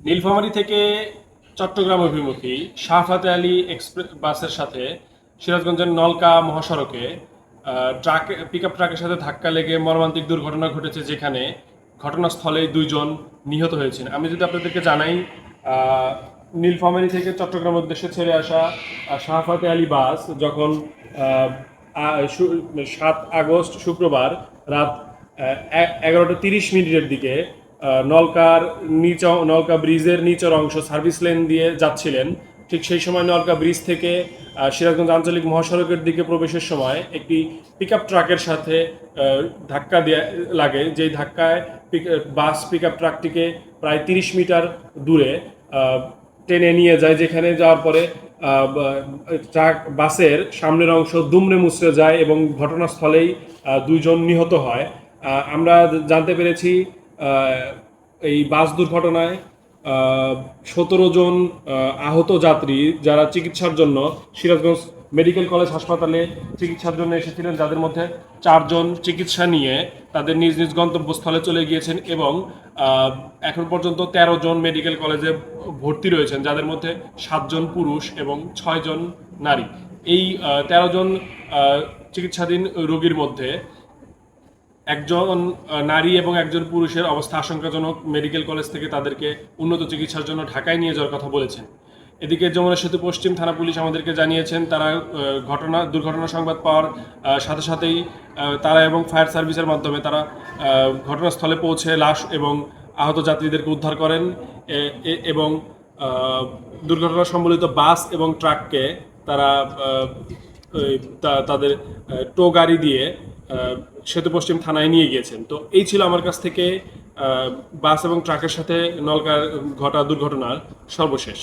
নীলফামারী থেকে চট্টগ্রাম অভিমুখী শাহফাতে আলী এক্সপ্রেস বাসের সাথে সিরাজগঞ্জের নলকা মহাসড়কে পিকআপ ট্রাকের সাথে ধাক্কা লেগে মর্মান্তিক দুর্ঘটনা ঘটেছে, যেখানে ঘটনাস্থলে দুইজন নিহত হয়েছেন। আমি যদি আপনাদেরকে জানাই, নীলফামারী থেকে চট্টগ্রাম উদ্দেশ্যে ছেড়ে আসা শাহফাতে আলী বাস যখন 7 আগস্ট শুক্রবার রাত 11টা 30 মিনিটের দিকে নলকা ব্রিজের নিচের অংশ সার্ভিস লেন দিয়ে যাচ্ছিলেন, ঠিক সেই সময় নলকা ব্রিজ থেকে সিরাজগঞ্জ আঞ্চলিক মহাসড়কের দিকে প্রবেশের সময় একটি পিকআপ ট্রাকের সাথে ধাক্কা লাগে। যেই ধাক্কায় বাস পিকআপ ট্রাকটিকে প্রায় 30 মিটার দূরে টেনে নিয়ে যায়, যেখানে যাওয়ার পরে ট্রাক বাসের সামনের অংশ দুমড়ে মুচড়ে যায় এবং ঘটনাস্থলেই দুইজন নিহত হয়। আমরা জানতে পেরেছি এই বাস দুর্ঘটনায় 17 জন আহত যাত্রী, যারা চিকিৎসার জন্য সিরাজগঞ্জ মেডিকেল কলেজ হাসপাতালে চিকিৎসার জন্য এসেছিলেন, যাদের মধ্যে 4 জন চিকিৎসা নিয়ে তাদের নিজ নিজ গন্তব্যস্থলে চলে গিয়েছেন এবং এখন পর্যন্ত 13 জন মেডিকেল কলেজে ভর্তি রয়েছেন, যাদের মধ্যে 7 জন পুরুষ এবং 6 জন নারী। এই 13 জন চিকিৎসাধীন রোগীর মধ্যে একজন নারী এবং একজন পুরুষের অবস্থা আশঙ্কাজনক। মেডিকেল কলেজ থেকে তাদেরকে উন্নত চিকিৎসার জন্য ঢাকায় নিয়ে যাওয়ার কথা বলেছেন। এদিকে যমুনা সেতু পশ্চিম থানা পুলিশ আমাদেরকে জানিয়েছেন, তারা দুর্ঘটনা সংবাদ পাওয়ার সাথে সাথেই তারা এবং ফায়ার সার্ভিসের মাধ্যমে তারা ঘটনাস্থলে পৌঁছে লাশ এবং আহত যাত্রীদেরকে উদ্ধার করেন এবং দুর্ঘটনা সম্বলিত বাস এবং ট্রাককে তারা তাদের টো গাড়ি দিয়ে সেতু পশ্চিম থানায় নিয়ে গিয়েছেন। তো এই ছিল আমার কাছ থেকে বাস এবং ট্রাকের সাথে নলকার ঘটা দুর্ঘটনার সর্বশেষ।